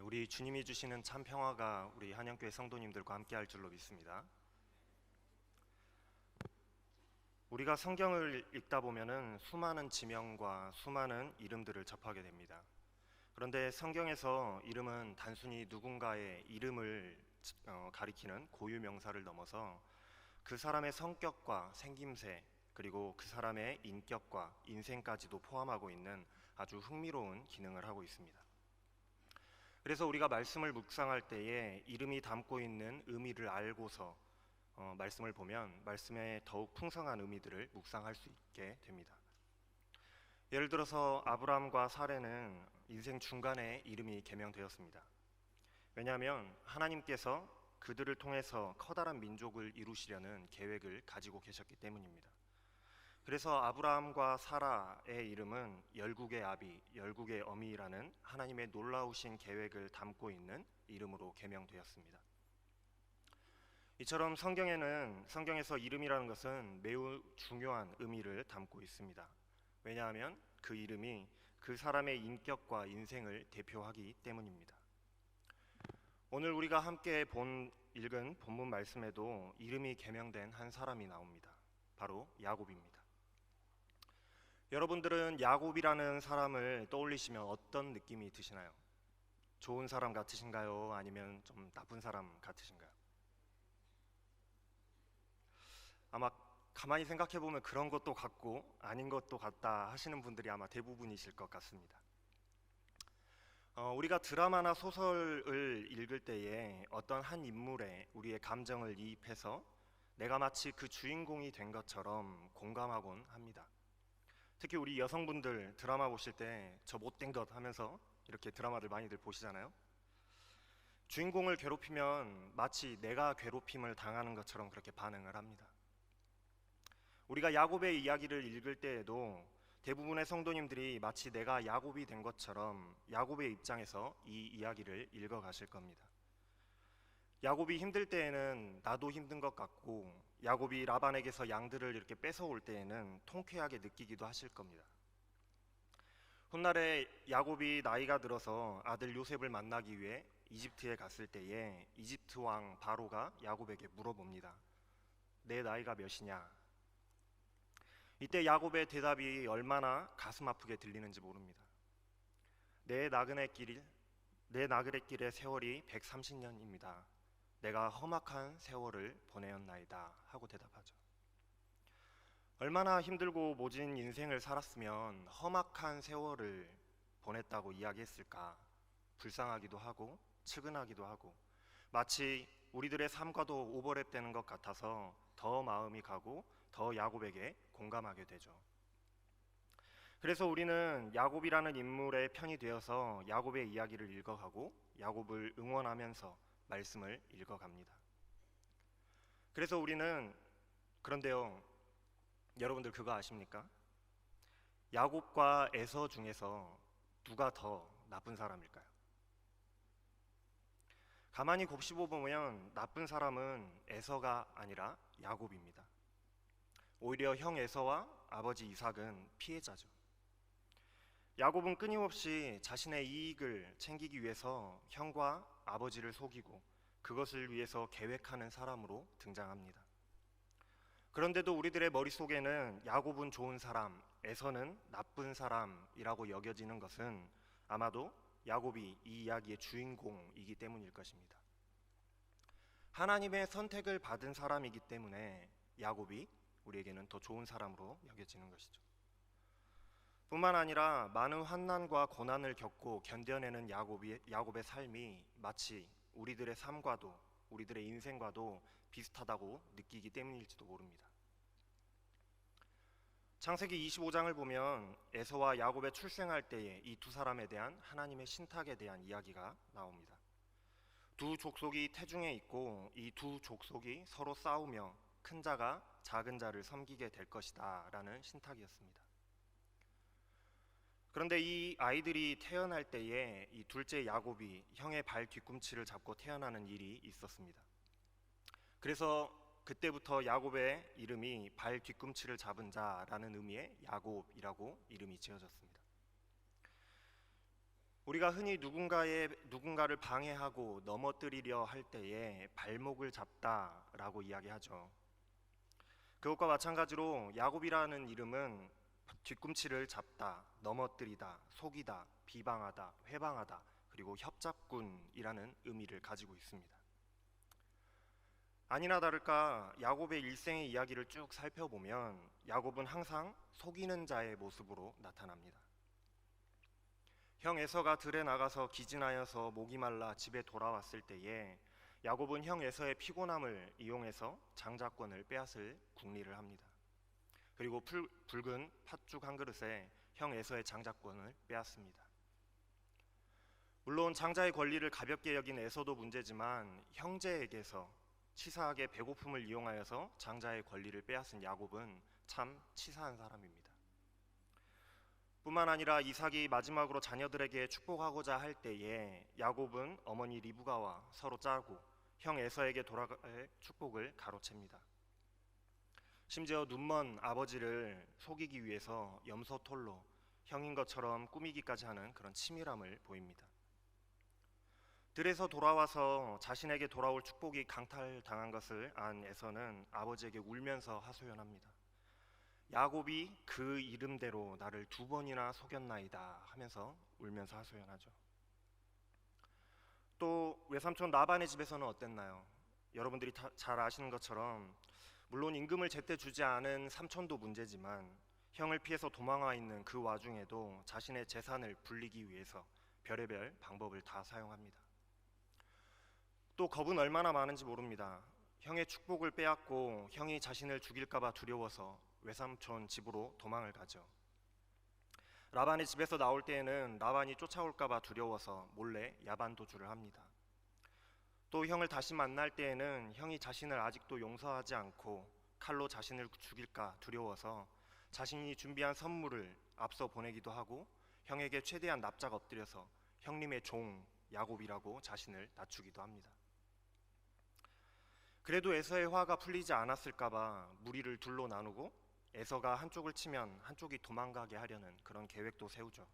우리 주님이 주시는 참 평화가 우리 한영교회 성도님들과 함께할 줄로 믿습니다. 우리가 성경을 읽다 보면은 수많은 지명과 수많은 이름들을 접하게 됩니다. 그런데 성경에서 이름은 단순히 누군가의 이름을 가리키는 고유 명사를 넘어서 그 사람의 성격과 생김새 그리고 그 사람의 인격과 인생까지도 포함하고 있는 아주 흥미로운 기능을 하고 있습니다. 그래서 우리가 말씀을 묵상할 때에 이름이 담고 있는 의미를 알고서 말씀을 보면 말씀에 더욱 풍성한 의미들을 묵상할 수 있게 됩니다. 예를 들어서 아브라함과 사레는 인생 중간에 이름이 개명되었습니다. 왜냐하면 하나님께서 그들을 통해서 커다란 민족을 이루시려는 계획을 가지고 계셨기 때문입니다. 그래서 아브라함과 사라의 이름은 열국의 아비, 열국의 어미라는 하나님의 놀라우신 계획을 담고 있는 이름으로 개명되었습니다. 이처럼 성경에서 이름이라는 것은 매우 중요한 의미를 담고 있습니다. 왜냐하면 그 이름이 그 사람의 인격과 인생을 대표하기 때문입니다. 오늘 우리가 함께 읽은 본문 말씀에도 이름이 개명된 한 사람이 나옵니다. 바로 야곱입니다. 여러분들은 야곱이라는 사람을 떠올리시면 어떤 느낌이 드시나요? 좋은 사람 같으신가요? 아니면 좀 나쁜 사람 같으신가요? 아마 가만히 생각해 보면 그런 것도 같고 아닌 것도 같다 하시는 분들이 아마 대부분이실 것 같습니다. 우리가 드라마나 소설을 읽을 때에 어떤 한 인물에 우리의 감정을 이입해서 내가 마치 그 주인공이 된 것처럼 공감하곤 합니다. 특히 우리 여성분들 드라마 보실 때 저 못된 것 하면서 이렇게 드라마들 많이들 보시잖아요. 주인공을 괴롭히면 마치 내가 괴롭힘을 당하는 것처럼 그렇게 반응을 합니다. 우리가 야곱의 이야기를 읽을 때에도 대부분의 성도님들이 마치 내가 야곱이 된 것처럼 야곱의 입장에서 이 이야기를 읽어가실 겁니다. 야곱이 힘들 때에는 나도 힘든 것 같고 야곱이 라반에게서 양들을 이렇게 뺏어올 때에는 통쾌하게 느끼기도 하실 겁니다. 훗날에 야곱이 나이가 들어서 아들 요셉을 만나기 위해 이집트에 갔을 때에 이집트 왕 바로가 야곱에게 물어봅니다. 내 나이가 몇이냐? 이때 야곱의 대답이 얼마나 가슴 아프게 들리는지 모릅니다. 내 나그네 길의 세월이 130년입니다. 내가 험악한 세월을 보내었나이다 하고 대답하죠. 얼마나 힘들고 모진 인생을 살았으면 험악한 세월을 보냈다고 이야기했을까? 불쌍하기도 하고 측은하기도 하고 마치 우리들의 삶과도 오버랩되는 것 같아서 더 마음이 가고 더 야곱에게 공감하게 되죠. 그래서 우리는 야곱이라는 인물의 편이 되어서 야곱의 이야기를 읽어가고 야곱을 응원하면서 말씀을 읽어갑니다. 그래서 그런데요, 여러분들 그거 아십니까? 야곱과 에서 중에서 누가 더 나쁜 사람일까요? 가만히 곱씹어 보면 나쁜 사람은 에서가 아니라 야곱입니다. 오히려 형 에서와 아버지 이삭은 피해자죠. 야곱은 끊임없이 자신의 이익을 챙기기 위해서 형과 아버지를 속이고 그것을 위해서 계획하는 사람으로 등장합니다. 그런데도 우리들의 머릿속에는 야곱은 좋은 사람, 에서는 나쁜 사람이라고 여겨지는 것은 아마도 야곱이 이 이야기의 주인공이기 때문일 것입니다. 하나님의 선택을 받은 사람이기 때문에 야곱이 우리에게는 더 좋은 사람으로 여겨지는 것이죠. 뿐만 아니라 많은 환난과 고난을 겪고 견뎌내는 야곱의 삶이 마치 우리들의 삶과도 우리들의 인생과도 비슷하다고 느끼기 때문일지도 모릅니다. 창세기 25장을 보면 에서와 야곱의 출생할 때에 이 두 사람에 대한 하나님의 신탁에 대한 이야기가 나옵니다. 두 족속이 태중에 있고 이 두 족속이 서로 싸우며 큰 자가 작은 자를 섬기게 될 것이다 라는 신탁이었습니다. 그런데 이 아이들이 태어날 때에 이 둘째 야곱이 형의 발 뒤꿈치를 잡고 태어나는 일이 있었습니다. 그래서 그때부터 야곱의 이름이 발 뒤꿈치를 잡은 자라는 의미의 야곱이라고 이름이 지어졌습니다. 우리가 흔히 누군가를 방해하고 넘어뜨리려 할 때에 발목을 잡다라고 이야기하죠. 그것과 마찬가지로 야곱이라는 이름은 뒤꿈치를 잡다, 넘어뜨리다, 속이다, 비방하다, 회방하다, 그리고 협잡꾼이라는 의미를 가지고 있습니다. 아니나 다를까 야곱의 일생의 이야기를 쭉 살펴보면 야곱은 항상 속이는 자의 모습으로 나타납니다. 형 에서가 들에 나가서 기진하여서 목이 말라 집에 돌아왔을 때에 야곱은 형 에서의 피곤함을 이용해서 장자권을 빼앗을 궁리를 합니다. 그리고 붉은 팥죽 한 그릇에 형 에서의 장자권을 빼앗습니다. 물론 장자의 권리를 가볍게 여긴 에서도 문제지만 형제에게서 치사하게 배고픔을 이용하여서 장자의 권리를 빼앗은 야곱은 참 치사한 사람입니다. 뿐만 아니라 이삭이 마지막으로 자녀들에게 축복하고자 할 때에 야곱은 어머니 리브가와 서로 짜고 형 에서에게 돌아갈 축복을 가로챕니다. 심지어 눈먼 아버지를 속이기 위해서 염소털로 형인 것처럼 꾸미기까지 하는 그런 치밀함을 보입니다. 들에서 돌아와서 자신에게 돌아올 축복이 강탈당한 것을 안 에서는 아버지에게 울면서 하소연합니다. 야곱이 그 이름대로 나를 2번이나 속였나이다 하면서 울면서 하소연하죠. 또 외삼촌 라반의 집에서는 어땠나요? 여러분들이 잘 아시는 것처럼 물론 임금을 제때 주지 않은 삼촌도 문제지만 형을 피해서 도망와 있는 그 와중에도 자신의 재산을 불리기 위해서 별의별 방법을 다 사용합니다. 또 겁은 얼마나 많은지 모릅니다. 형의 축복을 빼앗고 형이 자신을 죽일까봐 두려워서 외삼촌 집으로 도망을 가죠. 라반의 집에서 나올 때에는 라반이 쫓아올까봐 두려워서 몰래 야반 도주를 합니다. 또 형을 다시 만날 때에는 형이 자신을 아직도 용서하지 않고 칼로 자신을 죽일까 두려워서 자신이 준비한 선물을 앞서 보내기도 하고 형에게 최대한 납작 엎드려서 형님의 종 야곱이라고 자신을 낮추기도 합니다. 그래도 에서의 화가 풀리지 않았을까봐 무리를 둘로 나누고 에서가 한쪽을 치면 한쪽이 도망가게 하려는 그런 계획도 세우죠.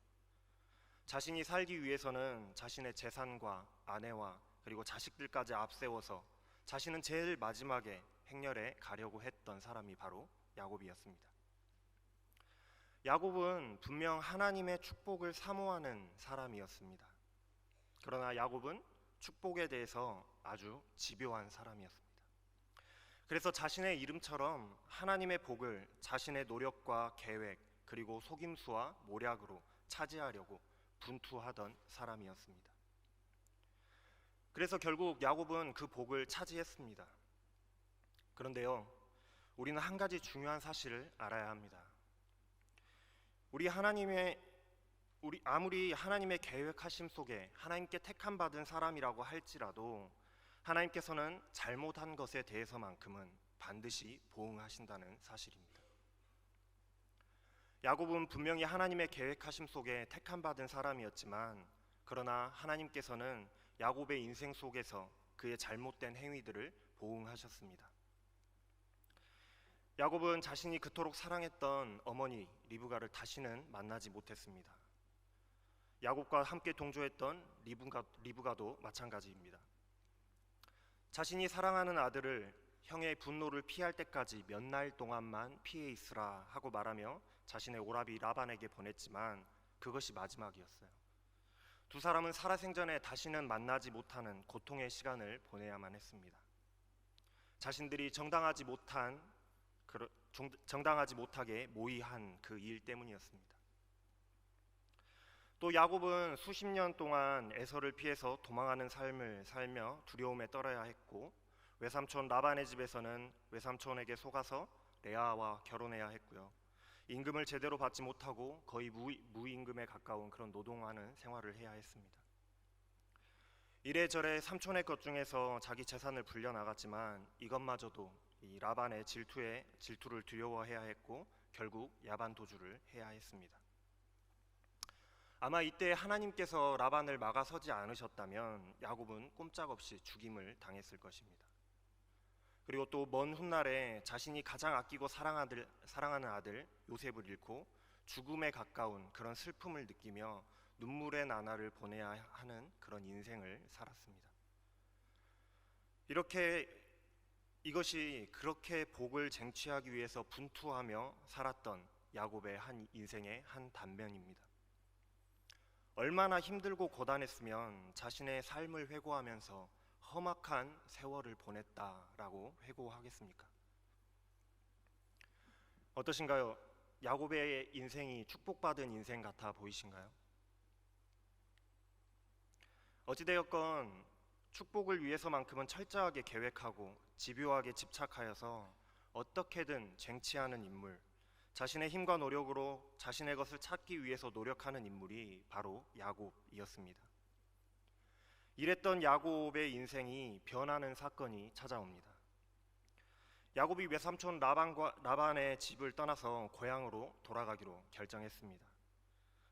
자신이 살기 위해서는 자신의 재산과 아내와 그리고 자식들까지 앞세워서 자신은 제일 마지막에 행렬에 가려고 했던 사람이 바로 야곱이었습니다. 야곱은 분명 하나님의 축복을 사모하는 사람이었습니다. 그러나 야곱은 축복에 대해서 아주 집요한 사람이었습니다. 그래서 자신의 이름처럼 하나님의 복을 자신의 노력과 계획 그리고 속임수와 모략으로 차지하려고 분투하던 사람이었습니다. 그래서 결국 야곱은 그 복을 차지했습니다. 그런데요, 우리는 한 가지 중요한 사실을 알아야 합니다. 아무리 하나님의 계획하심 속에 하나님께 택함 받은 사람이라고 할지라도 하나님께서는 잘못한 것에 대해서만큼은 반드시 보응하신다는 사실입니다. 야곱은 분명히 하나님의 계획하심 속에 택함 받은 사람이었지만 그러나 하나님께서는 야곱의 인생 속에서 그의 잘못된 행위들을 보응하셨습니다. 야곱은 자신이 그토록 사랑했던 어머니 리브가를 다시는 만나지 못했습니다. 야곱과 함께 동조했던 리브가도 마찬가지입니다. 자신이 사랑하는 아들을 형의 분노를 피할 때까지 몇 날 동안만 피해 있으라 하고 말하며 자신의 오라비 라반에게 보냈지만 그것이 마지막이었어요. 두 사람은 살아생전에 다시는 만나지 못하는 고통의 시간을 보내야만 했습니다. 자신들이 정당하지 못하게 모의한 그 일 때문이었습니다. 또 야곱은 수십 년 동안 에서를 피해서 도망하는 삶을 살며 두려움에 떨어야 했고 외삼촌 라반의 집에서는 외삼촌에게 속아서 레아와 결혼해야 했고요. 임금을 제대로 받지 못하고 거의 무임금에 가까운 그런 노동하는 생활을 해야 했습니다. 이래저래 삼촌의 것 중에서 자기 재산을 불려나갔지만 이것마저도 이 라반의 질투를 두려워해야 했고 결국 야반 도주를 해야 했습니다. 아마 이때 하나님께서 라반을 막아서지 않으셨다면 야곱은 꼼짝없이 죽임을 당했을 것입니다. 그리고 또 먼 훗날에 자신이 가장 아끼고 사랑하는 아들 요셉을 잃고 죽음에 가까운 그런 슬픔을 느끼며 눈물의 나날을 보내야 하는 그런 인생을 살았습니다. 이것이 그렇게 복을 쟁취하기 위해서 분투하며 살았던 야곱의 한 인생의 한 단면입니다. 얼마나 힘들고 고단했으면 자신의 삶을 회고하면서 험악한 세월을 보냈다라고 회고하겠습니까? 어떠신가요? 야곱의 인생이 축복받은 인생 같아 보이신가요? 어찌되었건 축복을 위해서만큼은 철저하게 계획하고 집요하게 집착하여서 어떻게든 쟁취하는 인물, 자신의 힘과 노력으로 자신의 것을 찾기 위해서 노력하는 인물이 바로 야곱이었습니다. 이랬던 야곱의 인생이 변하는 사건이 찾아옵니다. 야곱이 외삼촌 라반의 집을 떠나서 고향으로 돌아가기로 결정했습니다.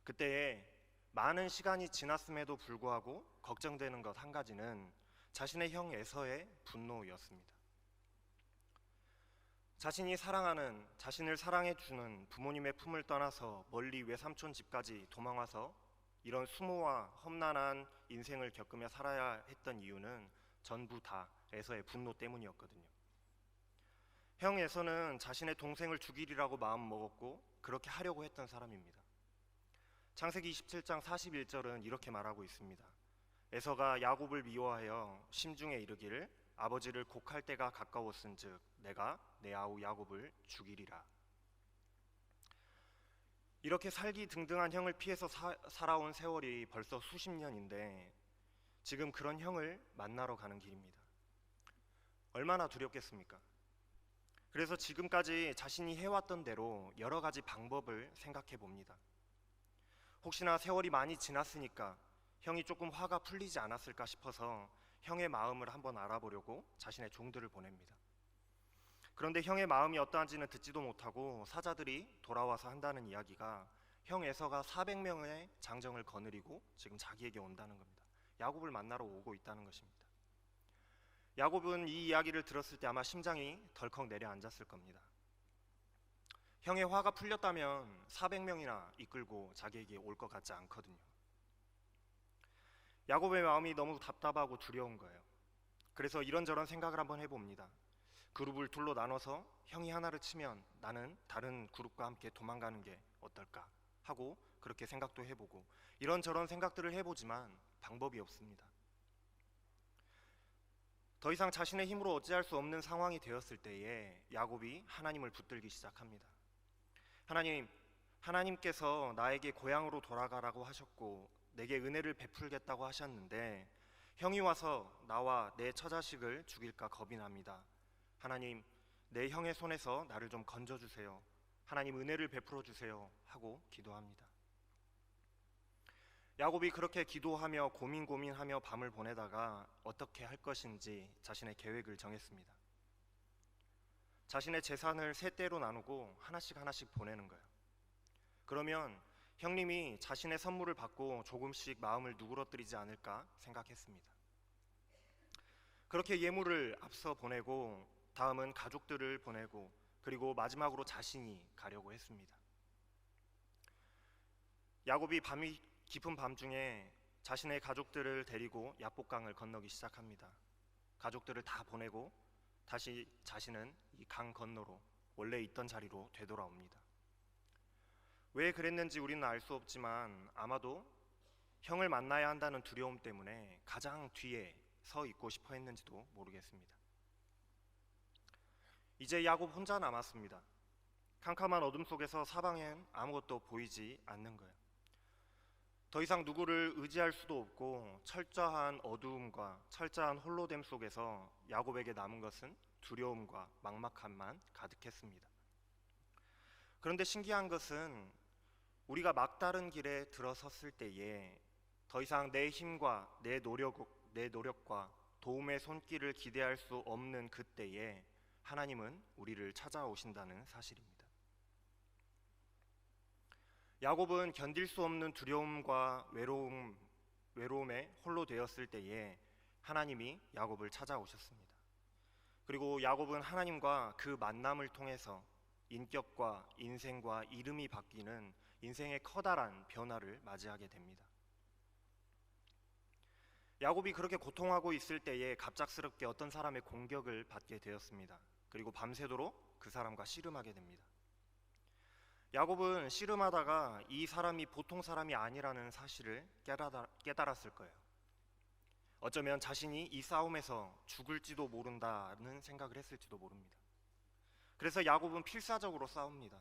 그때에 많은 시간이 지났음에도 불구하고 걱정되는 것 한 가지는 자신의 형 에서의 분노였습니다. 자신이 사랑하는, 자신을 사랑해주는 부모님의 품을 떠나서 멀리 외삼촌 집까지 도망와서 이런 수모와 험난한 인생을 겪으며 살아야 했던 이유는 전부 다 에서의 분노 때문이었거든요. 형 에서는 자신의 동생을 죽이리라고 마음먹었고 그렇게 하려고 했던 사람입니다. 창세기 27장 41절은 이렇게 말하고 있습니다. 에서가 야곱을 미워하여 심중에 이르기를 아버지를 곡할 때가 가까웠은즉 내가 내 아우 야곱을 죽이리라. 이렇게 살기 등등한 형을 피해서 살아온 세월이 벌써 수십 년인데 지금 그런 형을 만나러 가는 길입니다. 얼마나 두렵겠습니까? 그래서 지금까지 자신이 해왔던 대로 여러 가지 방법을 생각해 봅니다. 혹시나 세월이 많이 지났으니까 형이 조금 화가 풀리지 않았을까 싶어서 형의 마음을 한번 알아보려고 자신의 종들을 보냅니다. 그런데 형의 마음이 어떠한지는 듣지도 못하고 사자들이 돌아와서 한다는 이야기가 형 에서가 400명의 장정을 거느리고 지금 자기에게 온다는 겁니다. 야곱을 만나러 오고 있다는 것입니다. 야곱은 이 이야기를 들었을 때 아마 심장이 덜컥 내려앉았을 겁니다. 형의 화가 풀렸다면 400명이나 이끌고 자기에게 올 것 같지 않거든요. 야곱의 마음이 너무 답답하고 두려운 거예요. 그래서 이런저런 생각을 한번 해봅니다. 그룹을 둘로 나눠서 형이 하나를 치면 나는 다른 그룹과 함께 도망가는 게 어떨까 하고 그렇게 생각도 해보고 이런저런 생각들을 해보지만 방법이 없습니다. 더 이상 자신의 힘으로 어찌할 수 없는 상황이 되었을 때에 야곱이 하나님을 붙들기 시작합니다. 하나님께서 나에게 고향으로 돌아가라고 하셨고 내게 은혜를 베풀겠다고 하셨는데 형이 와서 나와 내 처자식을 죽일까 겁이 납니다. 하나님, 내 형의 손에서 나를 좀 건져주세요. 하나님 은혜를 베풀어 주세요 하고 기도합니다. 야곱이 그렇게 기도하며 고민하며 밤을 보내다가 어떻게 할 것인지 자신의 계획을 정했습니다. 자신의 재산을 세 떼로 나누고 하나씩 보내는 거예요. 그러면 형님이 자신의 선물을 받고 조금씩 마음을 누그러뜨리지 않을까 생각했습니다. 그렇게 예물을 앞서 보내고 다음은 가족들을 보내고 그리고 마지막으로 자신이 가려고 했습니다. 야곱이 깊은 밤중에 자신의 가족들을 데리고 야복강을 건너기 시작합니다. 가족들을 다 보내고 다시 자신은 이 강 건너로 원래 있던 자리로 되돌아옵니다. 왜 그랬는지 우리는 알 수 없지만 아마도 형을 만나야 한다는 두려움 때문에 가장 뒤에 서 있고 싶어 했는지도 모르겠습니다. 이제 야곱 혼자 남았습니다. 캄캄한 어둠 속에서 사방엔 아무것도 보이지 않는 거예요. 더 이상 누구를 의지할 수도 없고 철저한 어두움과 철저한 홀로됨 속에서 야곱에게 남은 것은 두려움과 막막함만 가득했습니다. 그런데 신기한 것은 우리가 막다른 길에 들어섰을 때에 더 이상 내 힘과 내 노력과 도움의 손길을 기대할 수 없는 그때에 하나님은 우리를 찾아오신다는 사실입니다. 야곱은 견딜 수 없는 두려움과 외로움에 홀로 되었을 때에 하나님이 야곱을 찾아오셨습니다. 그리고 야곱은 하나님과 그 만남을 통해서 인격과 인생과 이름이 바뀌는 인생의 커다란 변화를 맞이하게 됩니다. 야곱이 그렇게 고통하고 있을 때에 갑작스럽게 어떤 사람의 공격을 받게 되었습니다. 그리고 밤새도록 그 사람과 씨름하게 됩니다. 야곱은 씨름하다가 이 사람이 보통 사람이 아니라는 사실을 깨달았을 거예요. 어쩌면 자신이 이 싸움에서 죽을지도 모른다는 생각을 했을지도 모릅니다. 그래서 야곱은 필사적으로 싸웁니다.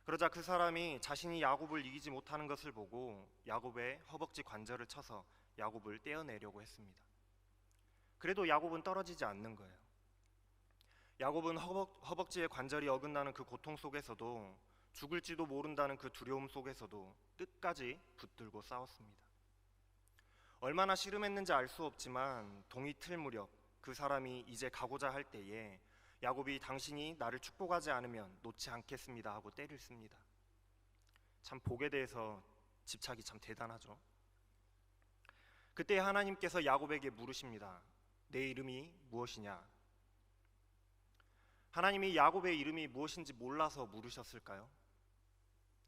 그러자 그 사람이 자신이 야곱을 이기지 못하는 것을 보고 야곱의 허벅지 관절을 쳐서 야곱을 떼어내려고 했습니다. 그래도 야곱은 떨어지지 않는 거예요. 야곱은 허벅지의 관절이 어긋나는 그 고통 속에서도, 죽을지도 모른다는 그 두려움 속에서도 끝까지 붙들고 싸웠습니다. 얼마나 씨름했는지 알 수 없지만 동이 틀 무렵 그 사람이 이제 가고자 할 때에 야곱이 당신이 나를 축복하지 않으면 놓지 않겠습니다 하고 때를 씁니다. 참 복에 대해서 집착이 참 대단하죠. 그때 하나님께서 야곱에게 물으십니다. 내 이름이 무엇이냐? 하나님이 야곱의 이름이 무엇인지 몰라서 물으셨을까요?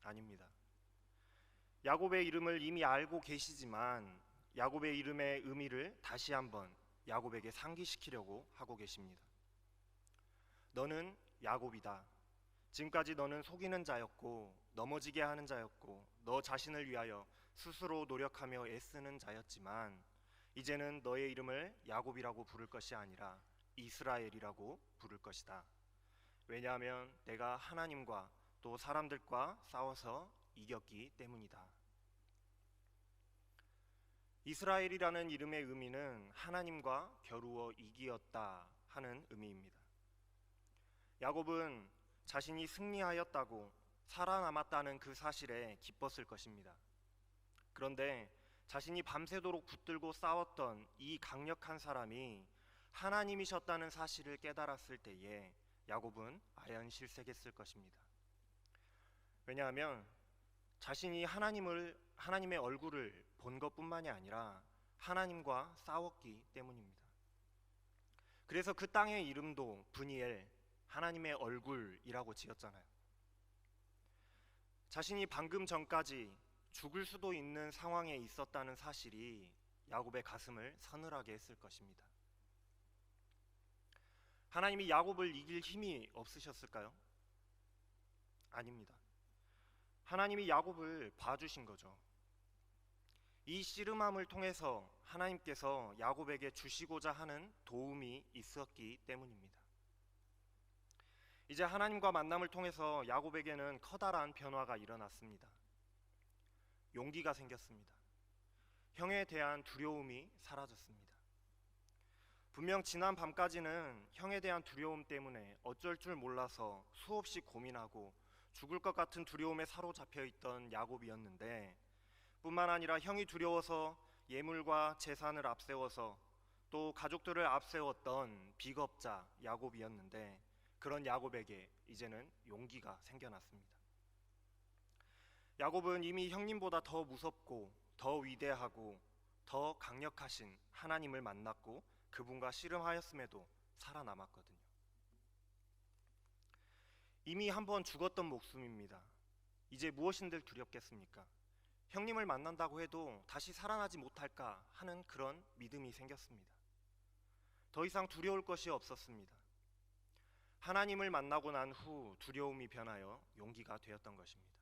아닙니다. 야곱의 이름을 이미 알고 계시지만 야곱의 이름의 의미를 다시 한번 야곱에게 상기시키려고 하고 계십니다. 너는 야곱이다. 지금까지 너는 속이는 자였고 넘어지게 하는 자였고 너 자신을 위하여 스스로 노력하며 애쓰는 자였지만 이제는 너의 이름을 야곱이라고 부를 것이 아니라 이스라엘이라고 부를 것이다. 왜냐하면 내가 하나님과 또 사람들과 싸워서 이겼기 때문이다. 이스라엘이라는 이름의 의미는 하나님과 겨루어 이기었다 하는 의미입니다. 야곱은 자신이 승리하였다고 살아남았다는 그 사실에 기뻤을 것입니다. 그런데 자신이 밤새도록 붙들고 싸웠던 이 강력한 사람이 하나님이셨다는 사실을 깨달았을 때에 야곱은 아연실색했을 것입니다. 왜냐하면 자신이 하나님의 얼굴을 본 것뿐만이 아니라 하나님과 싸웠기 때문입니다. 그래서 그 땅의 이름도 브니엘, 하나님의 얼굴이라고 지었잖아요. 자신이 방금 전까지 죽을 수도 있는 상황에 있었다는 사실이 야곱의 가슴을 서늘하게 했을 것입니다. 하나님이 야곱을 이길 힘이 없으셨을까요? 아닙니다. 하나님이 야곱을 봐주신 거죠. 이 씨름함을 통해서 하나님께서 야곱에게 주시고자 하는 도움이 있었기 때문입니다. 이제 하나님과 만남을 통해서 야곱에게는 커다란 변화가 일어났습니다. 용기가 생겼습니다. 형에 대한 두려움이 사라졌습니다. 분명 지난 밤까지는 형에 대한 두려움 때문에 어쩔 줄 몰라서 수없이 고민하고 죽을 것 같은 두려움에 사로잡혀 있던 야곱이었는데, 뿐만 아니라 형이 두려워서 예물과 재산을 앞세워서 또 가족들을 앞세웠던 비겁자 야곱이었는데, 그런 야곱에게 이제는 용기가 생겨났습니다. 야곱은 이미 형님보다 더 무섭고 더 위대하고 더 강력하신 하나님을 만났고 그분과 씨름하였음에도 살아남았거든요. 이미 한번 죽었던 목숨입니다. 이제 무엇인들 두렵겠습니까? 형님을 만난다고 해도 다시 살아나지 못할까 하는 그런 믿음이 생겼습니다. 더 이상 두려울 것이 없었습니다. 하나님을 만나고 난 후 두려움이 변하여 용기가 되었던 것입니다.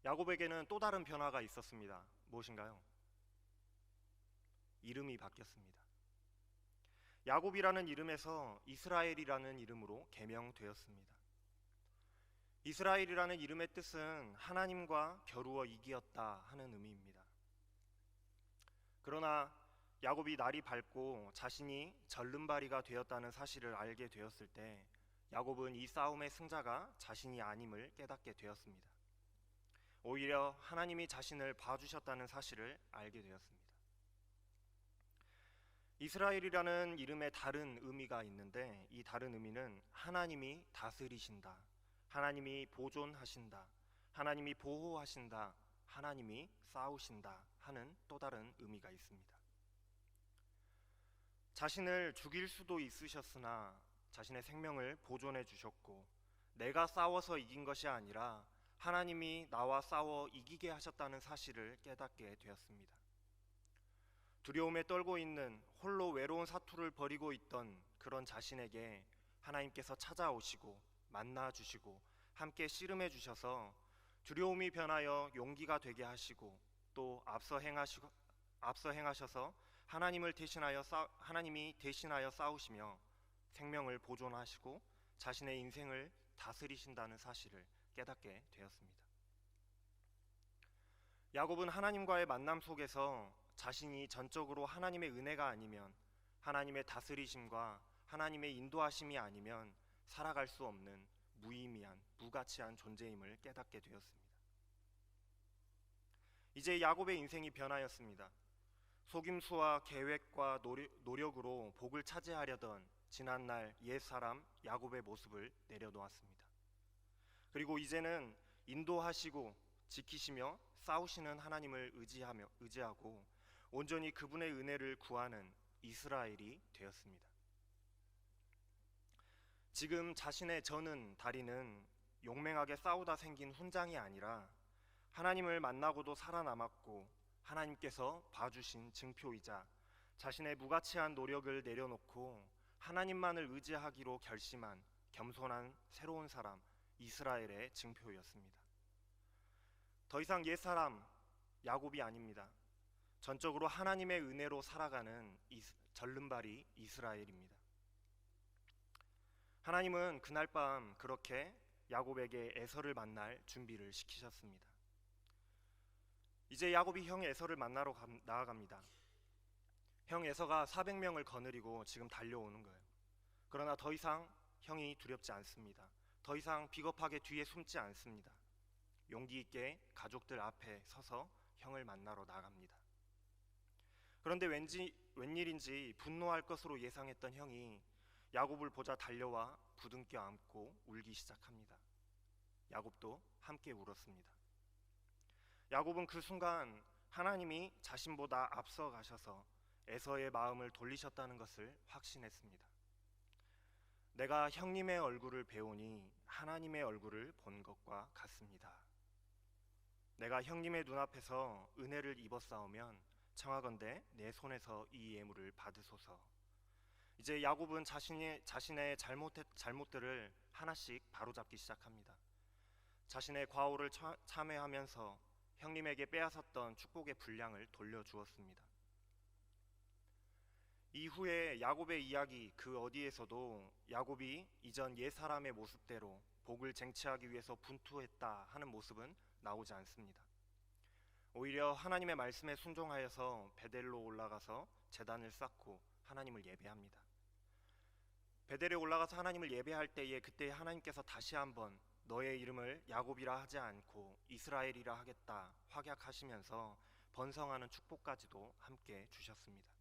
야곱에게는 또 다른 변화가 있었습니다. 무엇인가요? 이름이 바뀌었습니다. 야곱이라는 이름에서 이스라엘이라는 이름으로 개명되었습니다. 이스라엘이라는 이름의 뜻은 하나님과 겨루어 이기었다 하는 의미입니다. 그러나 야곱이 날이 밝고 자신이 절름발이가 되었다는 사실을 알게 되었을 때 야곱은 이 싸움의 승자가 자신이 아님을 깨닫게 되었습니다. 오히려 하나님이 자신을 봐주셨다는 사실을 알게 되었습니다. 이스라엘이라는 이름에 다른 의미가 있는데, 이 다른 의미는 하나님이 다스리신다, 하나님이 보존하신다, 하나님이 보호하신다, 하나님이 싸우신다 하는 또 다른 의미가 있습니다. 자신을 죽일 수도 있으셨으나 자신의 생명을 보존해 주셨고, 내가 싸워서 이긴 것이 아니라 하나님이 나와 싸워 이기게 하셨다는 사실을 깨닫게 되었습니다. 두려움에 떨고 있는 홀로 외로운 사투를 벌이고 있던 그런 자신에게 하나님께서 찾아오시고 만나 주시고 함께 씨름해 주셔서 두려움이 변하여 용기가 되게 하시고 또 앞서 행하셔서 하나님이 대신하여 싸우시며 생명을 보존하시고 자신의 인생을 다스리신다는 사실을 깨닫게 되었습니다. 야곱은 하나님과의 만남 속에서 자신이 전적으로 하나님의 은혜가 아니면, 하나님의 다스리심과 하나님의 인도하심이 아니면 살아갈 수 없는 무의미한, 무가치한 존재임을 깨닫게 되었습니다. 이제 야곱의 인생이 변하였습니다. 속임수와 계획과 노력으로 복을 차지하려던 지난날 옛사람 야곱의 모습을 내려놓았습니다. 그리고 이제는 인도하시고 지키시며 싸우시는 하나님을 의지하고 온전히 그분의 은혜를 구하는 이스라엘이 되었습니다. 지금 자신의 저는 다리는 용맹하게 싸우다 생긴 훈장이 아니라 하나님을 만나고도 살아남았고 하나님께서 봐주신 증표이자 자신의 무가치한 노력을 내려놓고 하나님만을 의지하기로 결심한 겸손한 새로운 사람 이스라엘의 증표였습니다. 더 이상 옛사람 야곱이 아닙니다. 전적으로 하나님의 은혜로 살아가는 절름발이 이스라엘입니다. 하나님은 그날 밤 그렇게 야곱에게 에서를 만날 준비를 시키셨습니다. 이제 야곱이 형 에서를 만나러 나아갑니다. 형 에서가 400명을 거느리고 지금 달려오는 거예요. 그러나 더 이상 형이 두렵지 않습니다. 더 이상 비겁하게 뒤에 숨지 않습니다. 용기 있게 가족들 앞에 서서 형을 만나러 나갑니다. 그런데 웬일인지 분노할 것으로 예상했던 형이 야곱을 보자 달려와 부둥켜 안고 울기 시작합니다. 야곱도 함께 울었습니다. 야곱은 그 순간 하나님이 자신보다 앞서 가셔서 에서의 마음을 돌리셨다는 것을 확신했습니다. 내가 형님의 얼굴을 배우니 하나님의 얼굴을 본 것과 같습니다. 내가 형님의 눈앞에서 은혜를 입었사오면 청하건대 내 손에서 이 예물을 받으소서. 이제 야곱은 자신의 잘못들을 하나씩 바로잡기 시작합니다. 자신의 과오를 참회하면서 형님에게 빼앗았던 축복의 분량을 돌려주었습니다. 이후에 야곱의 이야기 그 어디에서도 야곱이 이전 옛사람의 모습대로 복을 쟁취하기 위해서 분투했다 하는 모습은 나오지 않습니다. 오히려 하나님의 말씀에 순종하여서 베델로 올라가서 제단을 쌓고 하나님을 예배합니다. 베델에 올라가서 하나님을 예배할 때에 그때 하나님께서 다시 한번 너의 이름을 야곱이라 하지 않고 이스라엘이라 하겠다 확약하시면서 번성하는 축복까지도 함께 주셨습니다.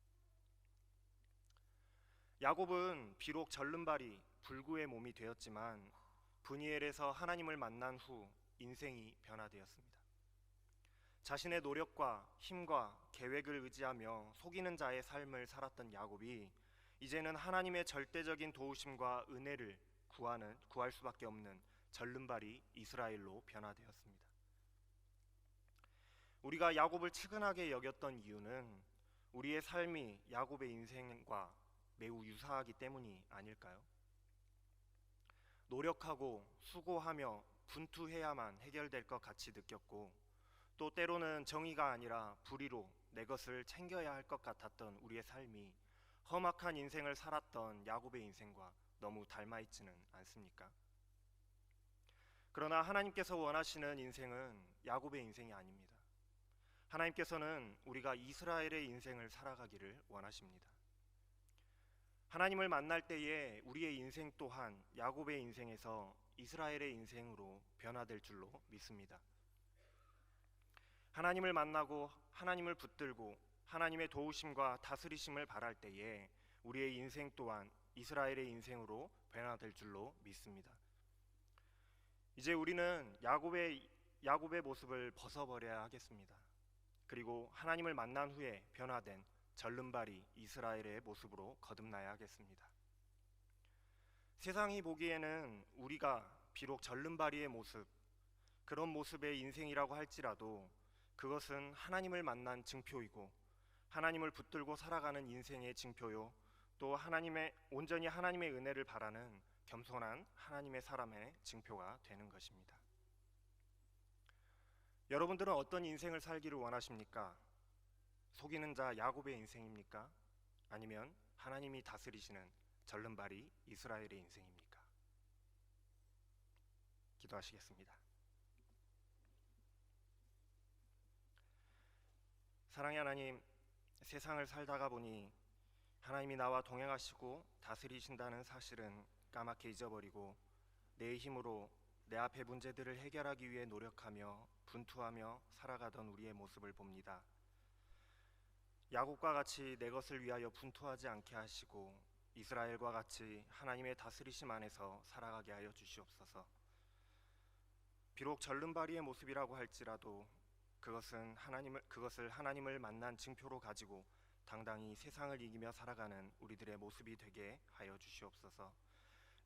야곱은 비록 절름발이 불구의 몸이 되었지만 브니엘에서 하나님을 만난 후 인생이 변화되었습니다. 자신의 노력과 힘과 계획을 의지하며 속이는 자의 삶을 살았던 야곱이 이제는 하나님의 절대적인 도우심과 은혜를 구할 수밖에 없는 절름발이 이스라엘로 변화되었습니다. 우리가 야곱을 측은하게 여겼던 이유는 우리의 삶이 야곱의 인생과 매우 유사하기 때문이 아닐까요? 노력하고 수고하며 분투해야만 해결될 것 같이 느꼈고 또 때로는 정의가 아니라 불의로 내 것을 챙겨야 할 것 같았던 우리의 삶이 험악한 인생을 살았던 야곱의 인생과 너무 닮아있지는 않습니까? 그러나 하나님께서 원하시는 인생은 야곱의 인생이 아닙니다. 하나님께서는 우리가 이스라엘의 인생을 살아가기를 원하십니다. 하나님을 만날 때에 우리의 인생 또한 야곱의 인생에서 이스라엘의 인생으로 변화될 줄로 믿습니다. 하나님을 만나고 하나님을 붙들고 하나님의 도우심과 다스리심을 바랄 때에 우리의 인생 또한 이스라엘의 인생으로 변화될 줄로 믿습니다. 이제 우리는 야곱의 모습을 벗어버려야 하겠습니다. 그리고 하나님을 만난 후에 변화된 절름발이 이스라엘의 모습으로 거듭나야 하겠습니다. 세상이 보기에는 우리가 비록 절름발이의 모습, 그런 모습의 인생이라고 할지라도 그것은 하나님을 만난 증표이고 하나님을 붙들고 살아가는 인생의 징표요, 또 온전히 하나님의 은혜를 바라는 겸손한 하나님의 사람의 징표가 되는 것입니다. 여러분들은 어떤 인생을 살기를 원하십니까? 속이는 자 야곱의 인생입니까? 아니면 하나님이 다스리시는 절름발이 이스라엘의 인생입니까? 기도하시겠습니다. 사랑의 하나님, 세상을 살다가 보니 하나님이 나와 동행하시고 다스리신다는 사실은 까맣게 잊어버리고 내 힘으로 내 앞의 문제들을 해결하기 위해 노력하며 분투하며 살아가던 우리의 모습을 봅니다. 야곱과 같이 내 것을 위하여 분투하지 않게 하시고 이스라엘과 같이 하나님의 다스리심 안에서 살아가게 하여 주시옵소서. 비록 절름발이의 모습이라고 할지라도 그것을 하나님을 만난 징표로 가지고 당당히 세상을 이기며 살아가는 우리들의 모습이 되게 하여 주시옵소서.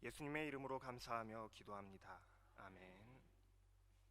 예수님의 이름으로 감사하며 기도합니다. 아멘.